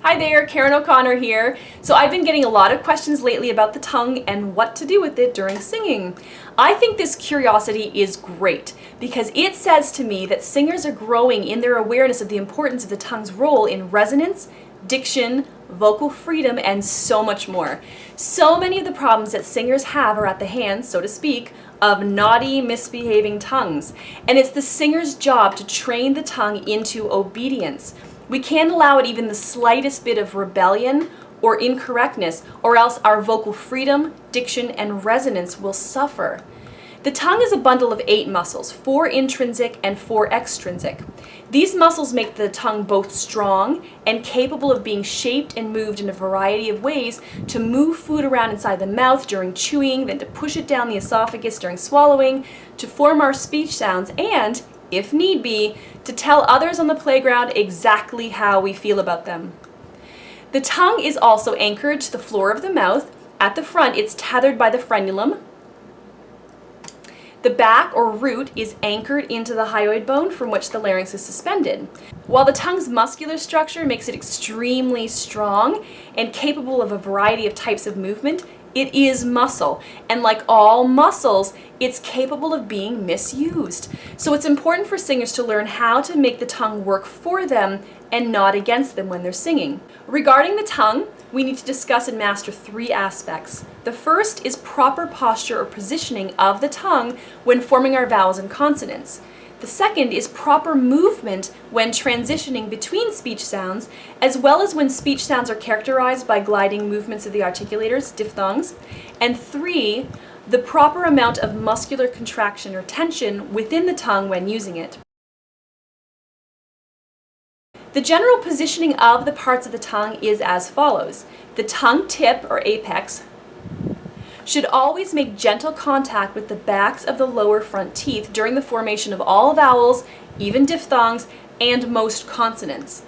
Hi there, Karen O'Connor here. So I've been getting a lot of questions lately about the tongue and what to do with it during singing. I think this curiosity is great because it says to me that singers are growing in their awareness of the importance of the tongue's role in resonance, diction, vocal freedom, and so much more. So many of the problems that singers have are at the hands, so to speak, of naughty, misbehaving tongues. And it's the singer's job to train the tongue into obedience. We can't allow it even the slightest bit of rebellion or incorrectness, or else our vocal freedom, diction, and resonance will suffer. The tongue is a bundle of 8 muscles, 4 intrinsic and 4 extrinsic. These muscles make the tongue both strong and capable of being shaped and moved in a variety of ways to move food around inside the mouth during chewing, then to push it down the esophagus during swallowing, to form our speech sounds, and, if need be, to tell others on the playground exactly how we feel about them. The tongue is also anchored to the floor of the mouth. At the front, it's tethered by the frenulum. The back, or root, is anchored into the hyoid bone from which the larynx is suspended. While the tongue's muscular structure makes it extremely strong and capable of a variety of types of movement, it is muscle, and like all muscles, it's capable of being misused. So it's important for singers to learn how to make the tongue work for them and not against them when they're singing. Regarding the tongue, we need to discuss and master 3 aspects. The first is proper posture or positioning of the tongue when forming our vowels and consonants. The second is proper movement when transitioning between speech sounds, as well as when speech sounds are characterized by gliding movements of the articulators, diphthongs. And 3, the proper amount of muscular contraction or tension within the tongue when using it. The general positioning of the parts of the tongue is as follows. The tongue tip, or apex, should always make gentle contact with the backs of the lower front teeth during the formation of all vowels, even diphthongs, and most consonants.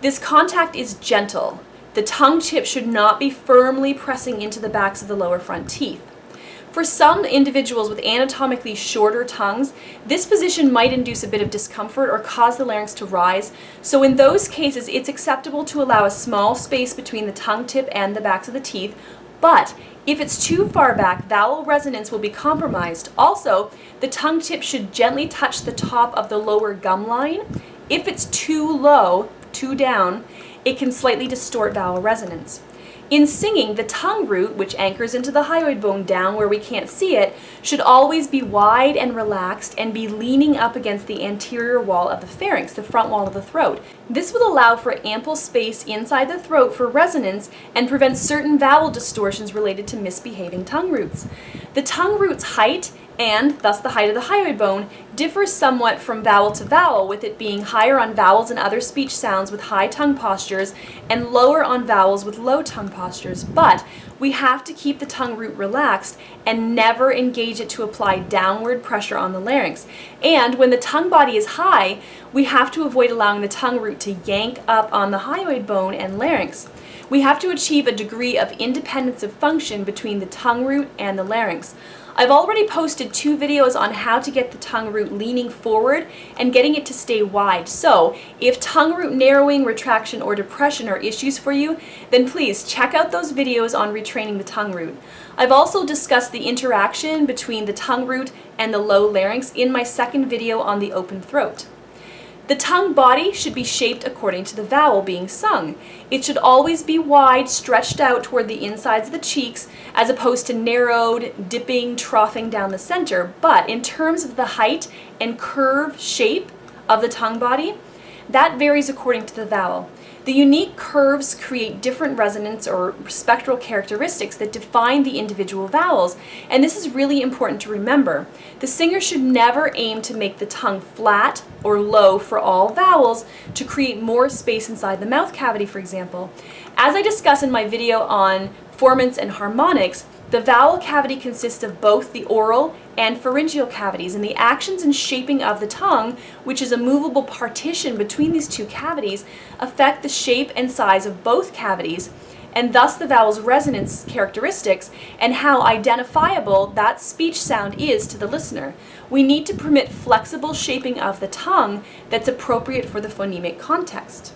This contact is gentle. The tongue tip should not be firmly pressing into the backs of the lower front teeth. For some individuals with anatomically shorter tongues, this position might induce a bit of discomfort or cause the larynx to rise, so in those cases it's acceptable to allow a small space between the tongue tip and the backs of the teeth, but if it's too far back, vowel resonance will be compromised. Also, the tongue tip should gently touch the top of the lower gum line. If it's too low, too down, it can slightly distort vowel resonance. In singing, the tongue root, which anchors into the hyoid bone down where we can't see it, should always be wide and relaxed and be leaning up against the anterior wall of the pharynx, the front wall of the throat. This will allow for ample space inside the throat for resonance and prevent certain vowel distortions related to misbehaving tongue roots. The tongue root's height, and thus the height of the hyoid bone, differs somewhat from vowel to vowel, with it being higher on vowels and other speech sounds with high tongue postures and lower on vowels with low tongue postures. But we have to keep the tongue root relaxed and never engage it to apply downward pressure on the larynx. And when the tongue body is high, we have to avoid allowing the tongue root to yank up on the hyoid bone and larynx. We have to achieve a degree of independence of function between the tongue root and the larynx. I've already posted 2 videos on how to get the tongue root leaning forward and getting it to stay wide. So if tongue root narrowing, retraction, or depression are issues for you, then please check out those videos on retraining the tongue root. I've also discussed the interaction between the tongue root and the low larynx in my second video on the open throat. The tongue body should be shaped according to the vowel being sung. It should always be wide, stretched out toward the insides of the cheeks, as opposed to narrowed, dipping, troughing down the center. But in terms of the height and curve shape of the tongue body, that varies according to the vowel. The unique curves create different resonance or spectral characteristics that define the individual vowels, and this is really important to remember. The singer should never aim to make the tongue flat or low for all vowels to create more space inside the mouth cavity, for example. As I discuss in my video on formants and harmonics, the vowel cavity consists of both the oral and pharyngeal cavities, and the actions and shaping of the tongue, which is a movable partition between these 2 cavities, affect the shape and size of both cavities, and thus the vowel's resonance characteristics and how identifiable that speech sound is to the listener. We need to permit flexible shaping of the tongue that's appropriate for the phonemic context.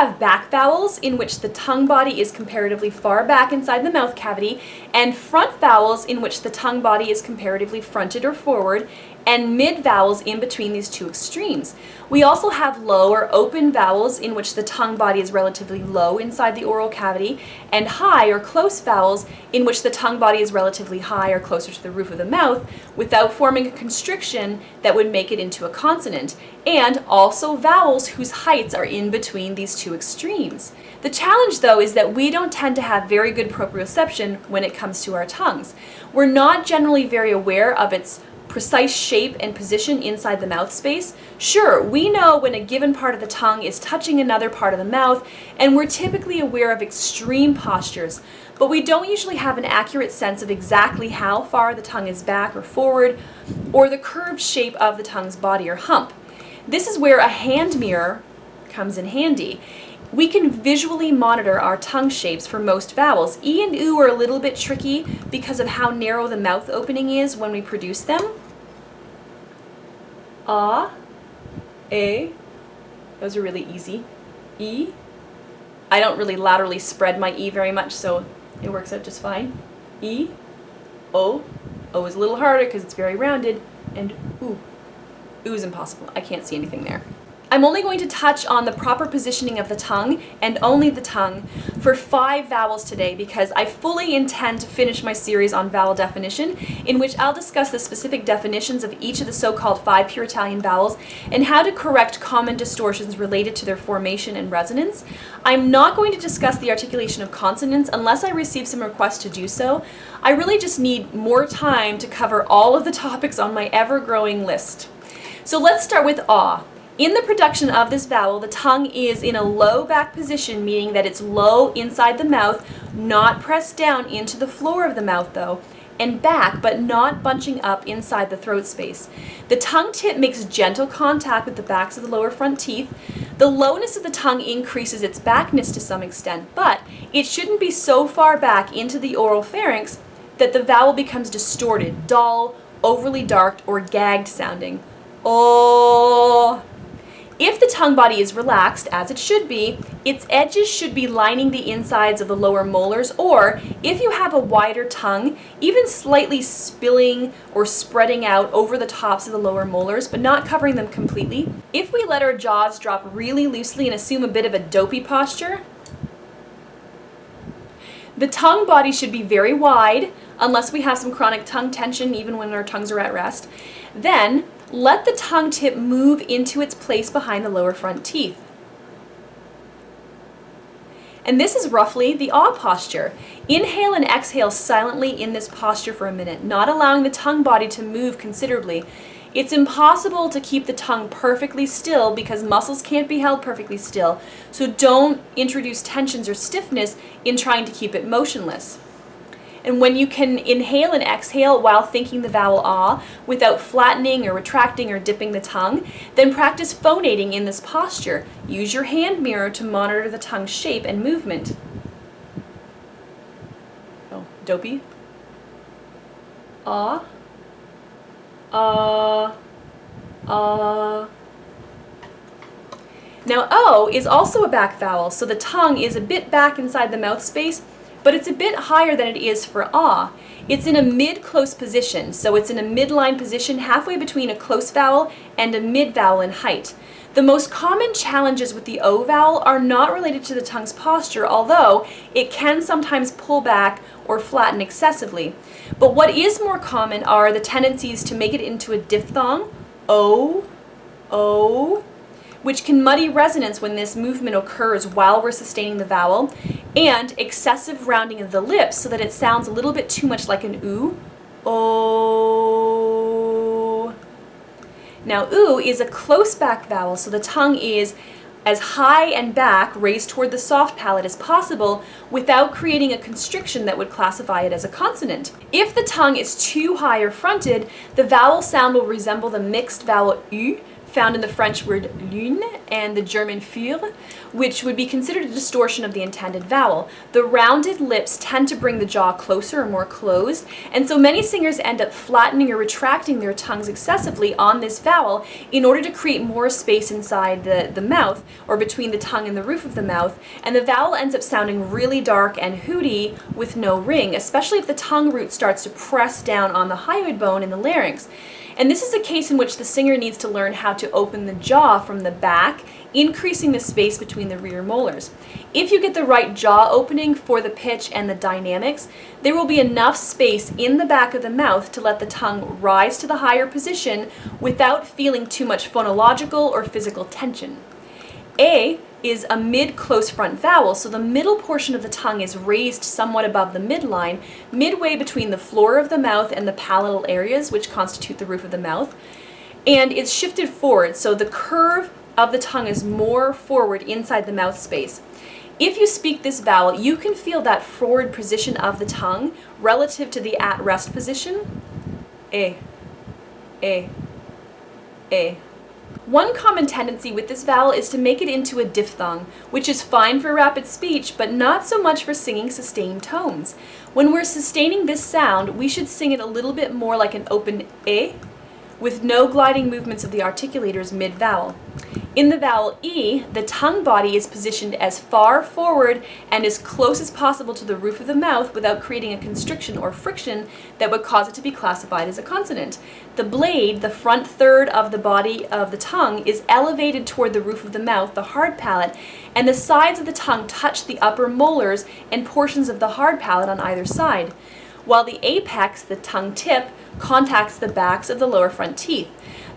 have back vowels in which the tongue body is comparatively far back inside the mouth cavity, and front vowels in which the tongue body is comparatively fronted or forward, and mid vowels in between these two extremes. We also have low or open vowels in which the tongue body is relatively low inside the oral cavity, and high or close vowels in which the tongue body is relatively high or closer to the roof of the mouth without forming a constriction that would make it into a consonant, and also vowels whose heights are in between these two extremes. The challenge, though, is that we don't tend to have very good proprioception when it comes to our tongues. We're not generally very aware of its precise shape and position inside the mouth space. Sure, we know when a given part of the tongue is touching another part of the mouth, and we're typically aware of extreme postures, but we don't usually have an accurate sense of exactly how far the tongue is back or forward, or the curved shape of the tongue's body or hump. This is where a hand mirror comes in handy. We can visually monitor our tongue shapes for most vowels. E and oo are a little bit tricky because of how narrow the mouth opening is when we produce them. Ah, A, those are really easy. E, I don't really laterally spread my E very much, so it works out just fine. E, O, O is a little harder because it's very rounded, and oo. Oo is impossible. I can't see anything there. I'm only going to touch on the proper positioning of the tongue, and only the tongue, for 5 vowels today because I fully intend to finish my series on vowel definition, in which I'll discuss the specific definitions of each of the so-called 5 pure Italian vowels and how to correct common distortions related to their formation and resonance. I'm not going to discuss the articulation of consonants unless I receive some requests to do so. I really just need more time to cover all of the topics on my ever-growing list. So let's start with ah. In the production of this vowel, the tongue is in a low back position, meaning that it's low inside the mouth, not pressed down into the floor of the mouth though, and back, but not bunching up inside the throat space. The tongue tip makes gentle contact with the backs of the lower front teeth. The lowness of the tongue increases its backness to some extent, but it shouldn't be so far back into the oral pharynx that the vowel becomes distorted, dull, overly dark, or gagged sounding. Oh. If the tongue body is relaxed, as it should be, its edges should be lining the insides of the lower molars, or if you have a wider tongue, even slightly spilling or spreading out over the tops of the lower molars, but not covering them completely. If we let our jaws drop really loosely and assume a bit of a dopey posture, the tongue body should be very wide, unless we have some chronic tongue tension even when our tongues are at rest. Then, let the tongue tip move into its place behind the lower front teeth. And this is roughly the ah posture. Inhale and exhale silently in this posture for a minute, not allowing the tongue body to move considerably. It's impossible to keep the tongue perfectly still because muscles can't be held perfectly still, so don't introduce tensions or stiffness in trying to keep it motionless. And when you can inhale and exhale while thinking the vowel ah without flattening or retracting or dipping the tongue, then practice phonating in this posture. Use your hand mirror to monitor the tongue's shape and movement. Oh, dopey. Ah, ah, ah. Now O is also a back vowel, so the tongue is a bit back inside the mouth space, but it's a bit higher than it is for ah. It's in a mid-close position, so it's in a midline position halfway between a close vowel and a mid vowel in height. The most common challenges with the O vowel are not related to the tongue's posture, although it can sometimes pull back or flatten excessively. But what is more common are the tendencies to make it into a diphthong, O, O, which can muddy resonance when this movement occurs while we're sustaining the vowel, and excessive rounding of the lips so that it sounds a little bit too much like an oo. Oh. Now, oo is a close back vowel, so the tongue is as high and back, raised toward the soft palate as possible without creating a constriction that would classify it as a consonant. If the tongue is too high or fronted, the vowel sound will resemble the mixed vowel u found in the French word lune and the German für, which would be considered a distortion of the intended vowel. The rounded lips tend to bring the jaw closer or more closed, and so many singers end up flattening or retracting their tongues excessively on this vowel in order to create more space inside the mouth, or between the tongue and the roof of the mouth, and the vowel ends up sounding really dark and hooty with no ring, especially if the tongue root starts to press down on the hyoid bone in the larynx. And this is a case in which the singer needs to learn how to open the jaw from the back, increasing the space between the rear molars. If you get the right jaw opening for the pitch and the dynamics, there will be enough space in the back of the mouth to let the tongue rise to the higher position without feeling too much phonological or physical tension. A is a mid-close front vowel, so the middle portion of the tongue is raised somewhat above the midline, midway between the floor of the mouth and the palatal areas, which constitute the roof of the mouth, and it's shifted forward, so the curve of the tongue is more forward inside the mouth space. If you speak this vowel, you can feel that forward position of the tongue relative to the at-rest position. A. One common tendency with this vowel is to make it into a diphthong, which is fine for rapid speech, but not so much for singing sustained tones. When we're sustaining this sound, we should sing it a little bit more like an open A, with no gliding movements of the articulators mid-vowel. In the vowel E, the tongue body is positioned as far forward and as close as possible to the roof of the mouth without creating a constriction or friction that would cause it to be classified as a consonant. The blade, the front third of the body of the tongue, is elevated toward the roof of the mouth, the hard palate, and the sides of the tongue touch the upper molars and portions of the hard palate on either side, while the apex, the tongue tip, contacts the backs of the lower front teeth.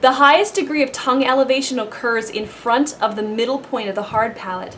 The highest degree of tongue elevation occurs in front of the middle point of the hard palate.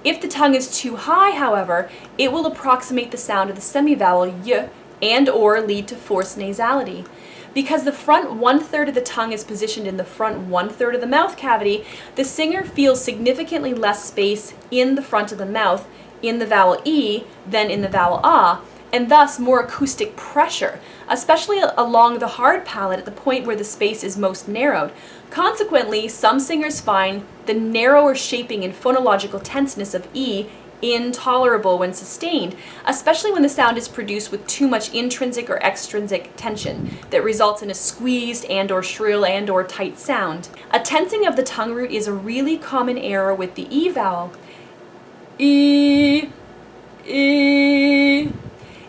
If the tongue is too high, however, it will approximate the sound of the semivowel y and or lead to forced nasality. Because the front one-third of the tongue is positioned in the front one-third of the mouth cavity, the singer feels significantly less space in the front of the mouth in the vowel E than in the vowel A, and thus more acoustic pressure, especially along the hard palate at the point where the space is most narrowed. Consequently, some singers find the narrower shaping and phonological tenseness of E intolerable when sustained, especially when the sound is produced with too much intrinsic or extrinsic tension that results in a squeezed and or shrill and or tight sound. A tensing of the tongue root is a really common error with the E vowel. E.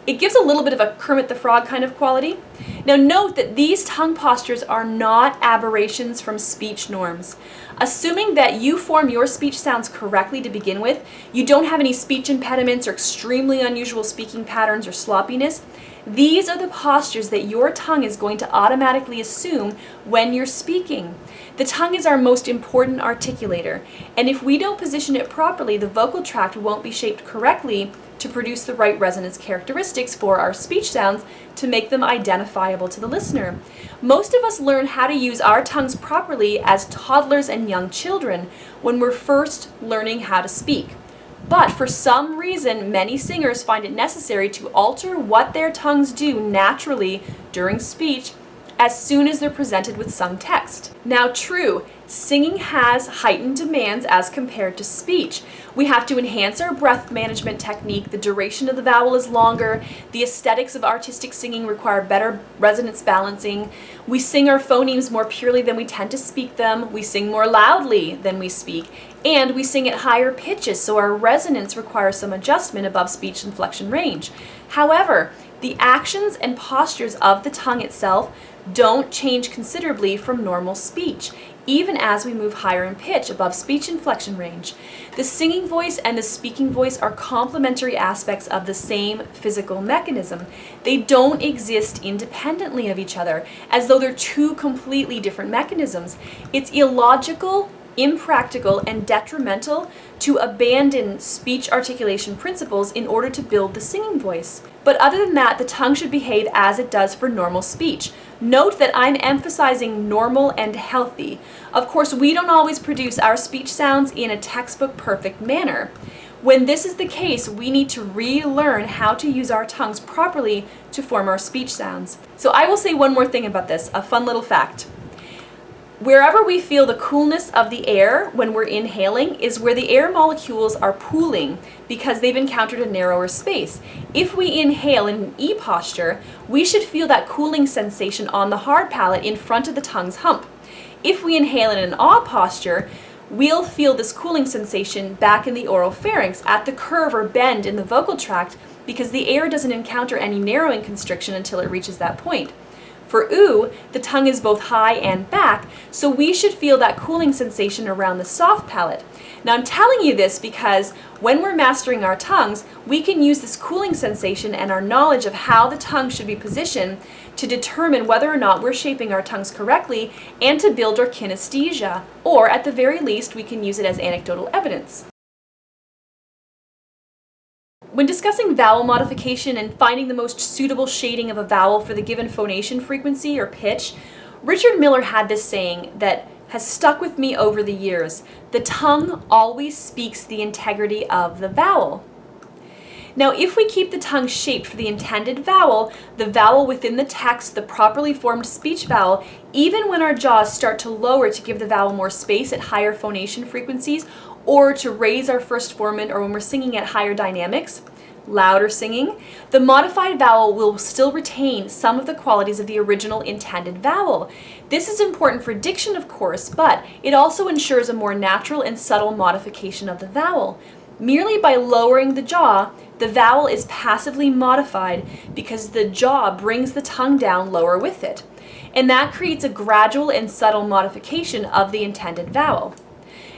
It gives a little bit of a Kermit the Frog kind of quality. Now note that these tongue postures are not aberrations from speech norms. Assuming that you form your speech sounds correctly to begin with, you don't have any speech impediments or extremely unusual speaking patterns or sloppiness, these are the postures that your tongue is going to automatically assume when you're speaking. The tongue is our most important articulator, and if we don't position it properly, the vocal tract won't be shaped correctly to produce the right resonance characteristics for our speech sounds to make them identifiable to the listener. Most of us learn how to use our tongues properly as toddlers and young children when we're first learning how to speak. But for some reason, many singers find it necessary to alter what their tongues do naturally during speech as soon as they're presented with sung text. Now true, singing has heightened demands as compared to speech. We have to enhance our breath management technique, the duration of the vowel is longer, the aesthetics of artistic singing require better resonance balancing, we sing our phonemes more purely than we tend to speak them, we sing more loudly than we speak, and we sing at higher pitches, so our resonance requires some adjustment above speech inflection range. However, the actions and postures of the tongue itself don't change considerably from normal speech, even as we move higher in pitch above speech inflection range. The singing voice and the speaking voice are complementary aspects of the same physical mechanism. They don't exist independently of each other, as though they're two completely different mechanisms. It's illogical, impractical, and detrimental to abandon speech articulation principles in order to build the singing voice. But other than that, the tongue should behave as it does for normal speech. Note that I'm emphasizing normal and healthy. Of course, we don't always produce our speech sounds in a textbook perfect manner. When this is the case, we need to relearn how to use our tongues properly to form our speech sounds. So I will say one more thing about this, a fun little fact. Wherever we feel the coolness of the air when we're inhaling is where the air molecules are pooling because they've encountered a narrower space. If we inhale in an E posture, we should feel that cooling sensation on the hard palate in front of the tongue's hump. If we inhale in an Ah posture, we'll feel this cooling sensation back in the oral pharynx at the curve or bend in the vocal tract because the air doesn't encounter any narrowing constriction until it reaches that point. For oo, the tongue is both high and back, so we should feel that cooling sensation around the soft palate. Now I'm telling you this because when we're mastering our tongues, we can use this cooling sensation and our knowledge of how the tongue should be positioned to determine whether or not we're shaping our tongues correctly and to build our kinesthesia, or at the very least, we can use it as anecdotal evidence. When discussing vowel modification and finding the most suitable shading of a vowel for the given phonation frequency or pitch, Richard Miller had this saying that has stuck with me over the years: the tongue always speaks the integrity of the vowel. Now, if we keep the tongue shaped for the intended vowel, the vowel within the text, the properly formed speech vowel, even when our jaws start to lower to give the vowel more space at higher phonation frequencies, or to raise our first formant, or when we're singing at higher dynamics, louder singing, the modified vowel will still retain some of the qualities of the original intended vowel. This is important for diction, of course, but it also ensures a more natural and subtle modification of the vowel. Merely by lowering the jaw, the vowel is passively modified because the jaw brings the tongue down lower with it. And that creates a gradual and subtle modification of the intended vowel.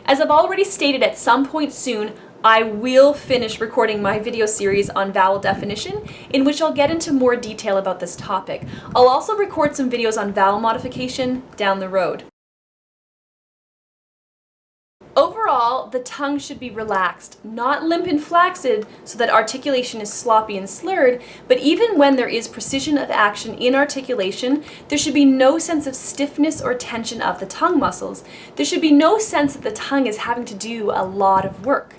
As I've already stated, at some point soon, I will finish recording my video series on vowel definition, in which I'll get into more detail about this topic. I'll also record some videos on vowel modification down the road. Overall, the tongue should be relaxed, not limp and flaccid so that articulation is sloppy and slurred, but even when there is precision of action in articulation, there should be no sense of stiffness or tension of the tongue muscles. There should be no sense that the tongue is having to do a lot of work.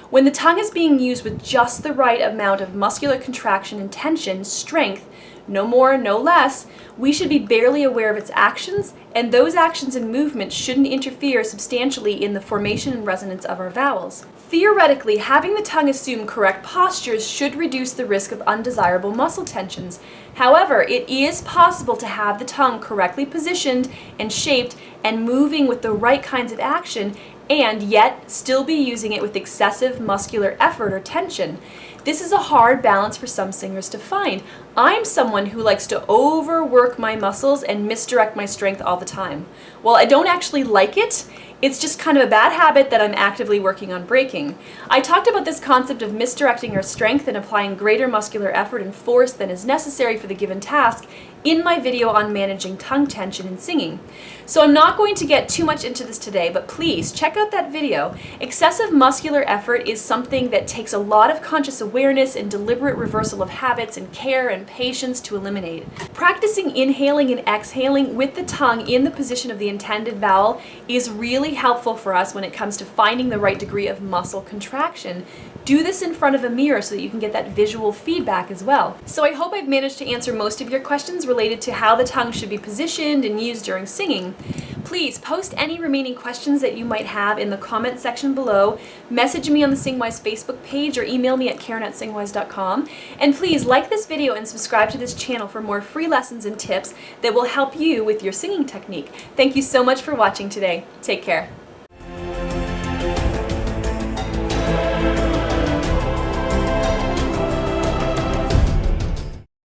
When the tongue is being used with just the right amount of muscular contraction and tension, strength, no more, no less, we should be barely aware of its actions, and those actions and movements shouldn't interfere substantially in the formation and resonance of our vowels. Theoretically, having the tongue assume correct postures should reduce the risk of undesirable muscle tensions. However, it is possible to have the tongue correctly positioned and shaped and moving with the right kinds of action, and yet still be using it with excessive muscular effort or tension. This is a hard balance for some singers to find. I'm someone who likes to overwork my muscles and misdirect my strength all the time. While I don't actually like it, it's just kind of a bad habit that I'm actively working on breaking. I talked about this concept of misdirecting our strength and applying greater muscular effort and force than is necessary for the given task in my video on managing tongue tension in singing. So I'm not going to get too much into this today, but please check out that video. Excessive muscular effort is something that takes a lot of conscious awareness and deliberate reversal of habits and care and patience to eliminate. Practicing inhaling and exhaling with the tongue in the position of the intended vowel is really helpful for us when it comes to finding the right degree of muscle contraction. Do this in front of a mirror so that you can get that visual feedback as well. So I hope I've managed to answer most of your questions related to how the tongue should be positioned and used during singing. Please post any remaining questions that you might have in the comment section below, message me on the SingWise Facebook page, or email me at karen@singwise.com. And please like this video and subscribe to this channel for more free lessons and tips that will help you with your singing technique. Thank you so much for watching today. Take care.